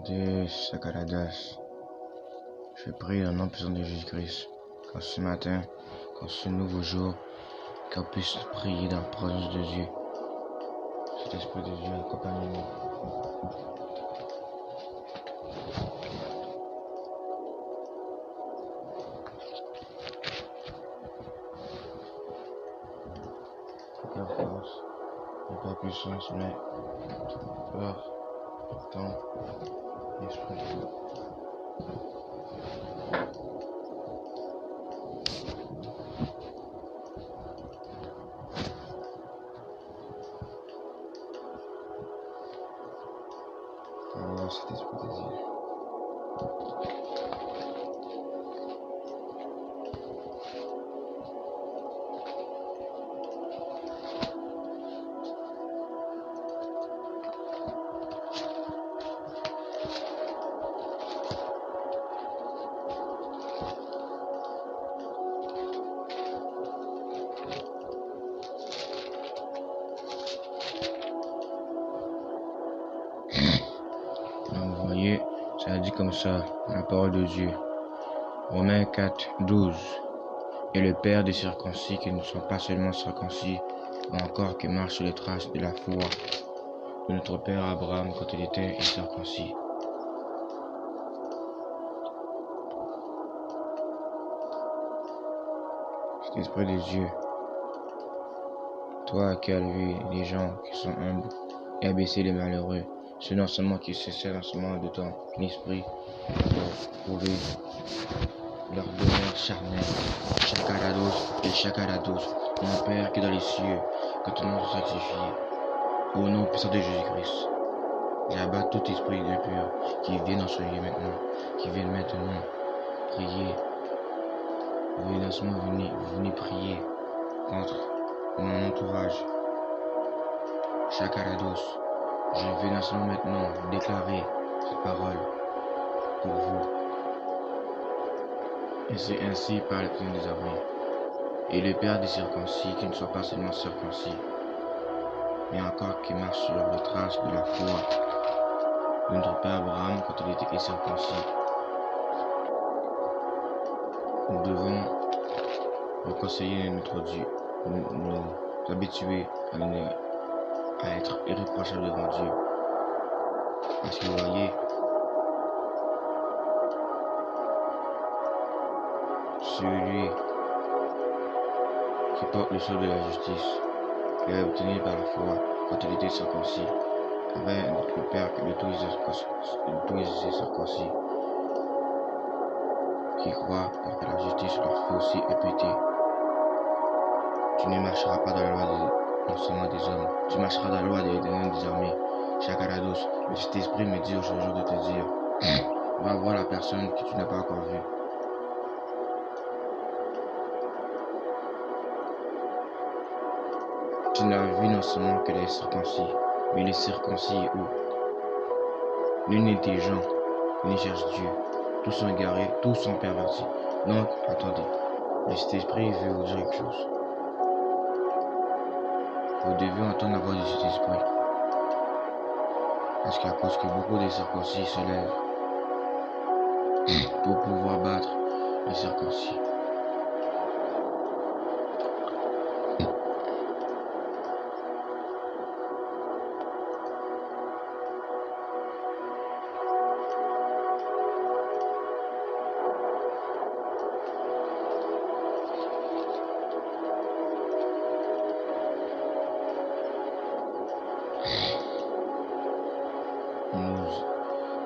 Shakaradas, Shakaradas. Je prie au nom puissant de Jésus-Christ, qu'en ce matin, qu'en ce nouveau jour, qu'on puisse prier dans la présence de Dieu. Cet esprit de Dieu accompagne-nous. Pas force, pas puissance, mais peur, temps, esprit. Alors, cet esprit de Dieu. Donc, vous voyez, ça dit comme ça, la parole de Dieu. Romains 4, 12. Et le Père des circoncis qui ne sont pas seulement circoncis, mais encore qui marchent sur les traces de la foi de notre Père Abraham quand il était circoncis. Cet esprit de Dieu, toi qui as vu les gens qui sont humbles et abaisser les malheureux, c'est non seulement qui se sert en ce moment de ton esprit pour prouver leur demeure charnelle. Chakarados et Chakarados, mon Père qui est dans les cieux, que ton nom soit sanctifié. Au nom puissant de Jésus-Christ, j'abats tout esprit impur qui vient dans ce lieu maintenant, qui vient maintenant prier. Venez prier contre mon entourage. Chakarados, je vais maintenant déclarer cette parole pour vous. Et c'est ainsi par le Père des armées. Et le Père des circoncis qui ne soit pas seulement circoncis, mais encore qui marche sur les traces de la foi de notre Père Abraham quand il était circoncis. Nous devons reconseiller notre Dieu, nous habituer à être irréprochable devant Dieu. Parce que vous voyez, celui qui porte le sceau de la justice, qu'il a obtenu par la foi quand il était circoncis, avait le Père de tous les circoncis, qui croient que la justice leur fait aussi répéter. Tu ne marcheras pas dans la loi non seulement des hommes, tu marcheras dans la loi des armées. Chakarados, le Saint-Esprit me dit aujourd'hui de te dire, va voir la personne que tu n'as pas encore vue. Tu n'as vu non seulement que les circoncis, mais les circoncis où l'un est intelligent, l'un cherche Dieu, tous sont égarés, tous sont pervertis. Donc, attendez, le Saint-Esprit veut vous dire quelque chose. Vous devez entendre la voix du Saint-Esprit. Parce qu'à cause que beaucoup de circoncis se lèvent pour pouvoir battre les circoncis.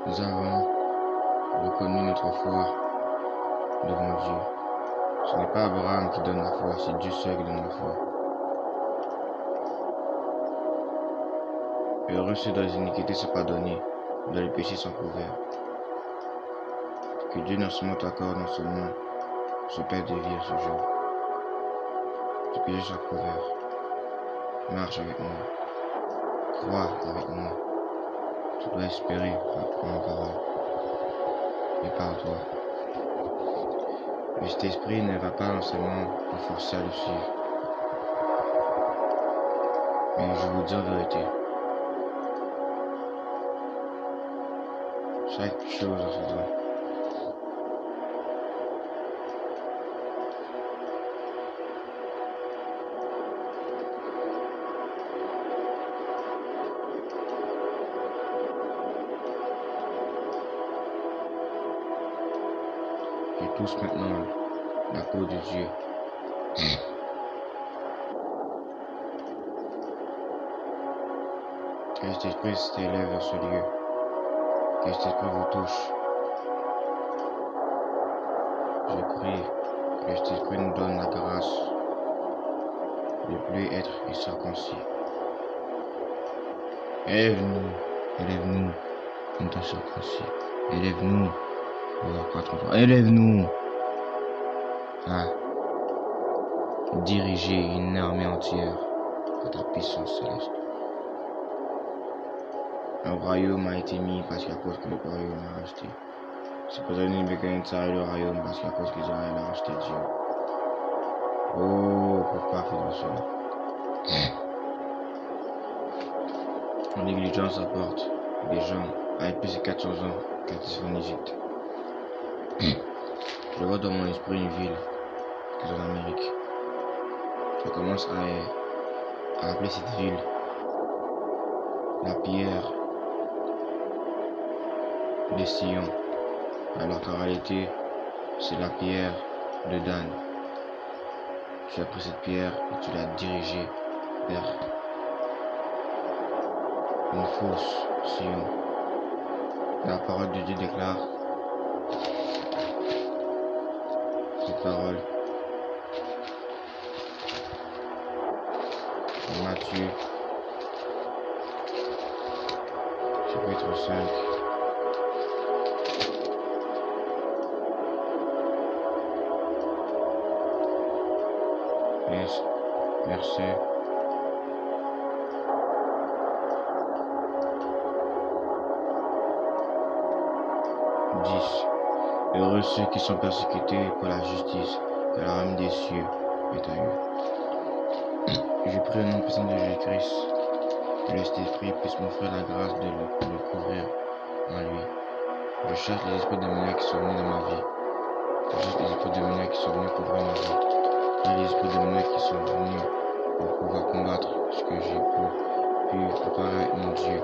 Nous avons reconnu notre foi devant Dieu. Ce n'est pas Abraham qui donne la foi, c'est Dieu seul qui donne la foi. Heureux ceux dont les iniquités sont pardonnées, dont les péchés sont couverts. Que Dieu non seulement t'accorde, non seulement ce paix de vie à ce jour. Tes péchés sont couverts. Marche avec moi. Crois avec moi. Tu dois espérer en ma parole. Et par toi. Mais cet esprit ne va pas seulement te forcer à le suivre. Mais je vous dis en vérité. Chaque chose en ce temps. Et tous maintenant la peau de Dieu. Que cet esprit s'élève vers ce lieu. Que cet esprit vous touche. Je prie que cet esprit nous donne la grâce de ne plus être circoncis. Élève-nous, élève-nous, nous t'en circoncis. Élève-nous, élève-nous à diriger une armée entière à ta puissance céleste. Un royaume a été mis parce qu'à cause que le royaume a racheté. C'est pour ça que nous le royaume parce qu'à cause qu'Israël a racheté Dieu. Oh, pourquoi faire cela? La négligence apporte des gens avec plus de 400 ans qui sont en Égypte. Je vois dans mon esprit une ville qui est en Amérique. Je commence à appeler cette ville la pierre de Sion, alors qu'en réalité c'est la pierre de Dan. Tu as pris cette pierre et tu l'as dirigée vers une fausse Sion. La parole de Dieu déclare cette parole en Matthieu chapitre 5. Verset 10. Heureux ceux qui sont persécutés pour la justice, que la rame des cieux est à eux. Je prie au nom puissant de Jésus-Christ, que le Saint-Esprit puisse m'offrir la grâce de le couvrir en lui. Je cherche les esprits démoniaques qui sont venus dans ma vie. Je cherche les esprits démoniaques qui sont venus couvrir ma vie. Les esprits démoniaques qui sont venus pour pouvoir combattre ce que j'ai pu préparer mon Dieu.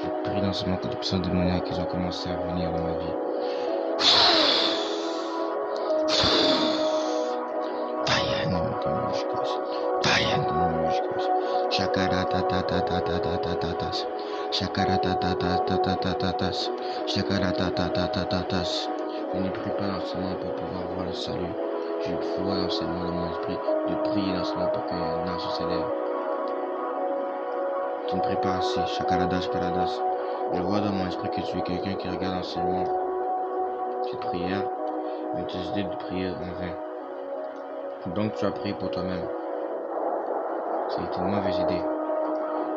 Je prie dans ce moment que les puissants démoniaques qui ont commencé à venir dans ma vie. Je ne prie pas dans ce moment pour pouvoir voir le salut. Je vois dans ce moment dans mon esprit de prier dans ce moment pour qu'un arche s'élève. Tu ne pries pas assez, Shakaradas. Je vois dans mon esprit que tu es quelqu'un qui regarde en ce moment cette prière, mais tu as décidé de prier en vain. Donc tu as prié pour toi-même. C'est une mauvaise idée.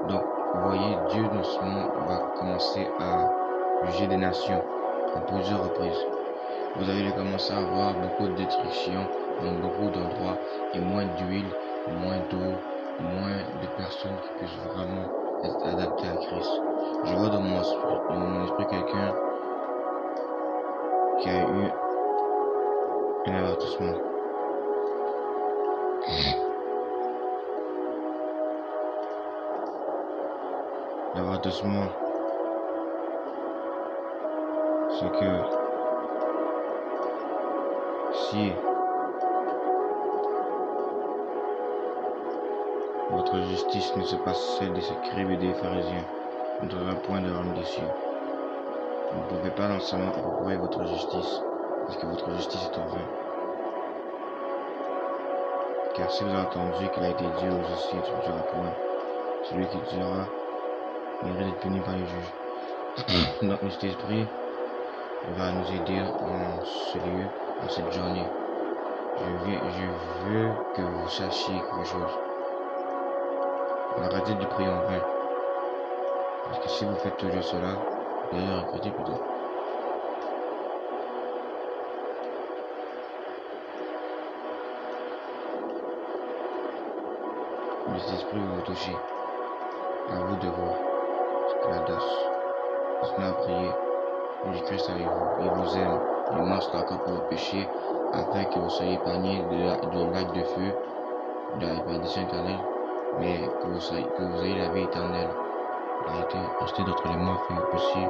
Donc, vous voyez, Dieu dans ce moment va commencer à juger des nations à plusieurs reprises. Vous allez commencer à voir beaucoup de destruction dans beaucoup d'endroits et moins d'huile, moins d'eau, moins de personnes qui puissent vraiment être adaptées à Christ. Je vois dans mon esprit quelqu'un qui a eu un avertissement. L'avertissement, c'est que si votre justice ne se passe celle de ces scribes et des pharisiens, vous n'aurez point de royaume des cieux. Vous ne pouvez pas non seulement approuver votre justice, parce que votre justice est en vain. Car si vous avez entendu qu'il a été dit aux justices, tu ne tueras point. Celui qui tuera mérite d'être puni par les juges. Donc, notre esprit va nous aider en ce lieu, en cette journée. Je veux que vous sachiez quelque chose. Arrêtez de prier en vain. Parce que si vous faites toujours cela, vous allez regretter plus tard. Les esprits vont vous toucher. À vous de voir. C'est que la danse. Continuez à prier. Jésus-Christ avec vous. Il vous aime. Il marche d'accord pour vos péchés afin que vous soyez épargnés de lac de feu, de la perdition éternelle, mais que vous ayez la vie éternelle. Restez d'autres éléments afin que vous puissiez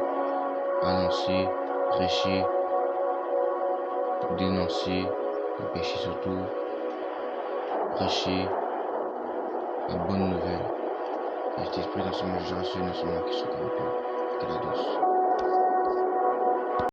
annoncer, prêcher, dénoncer le péché surtout, prêcher la bonne nouvelle. Et cet esprit dans ce monde, je reçois non seulement qui sont corrompus. Que la douce.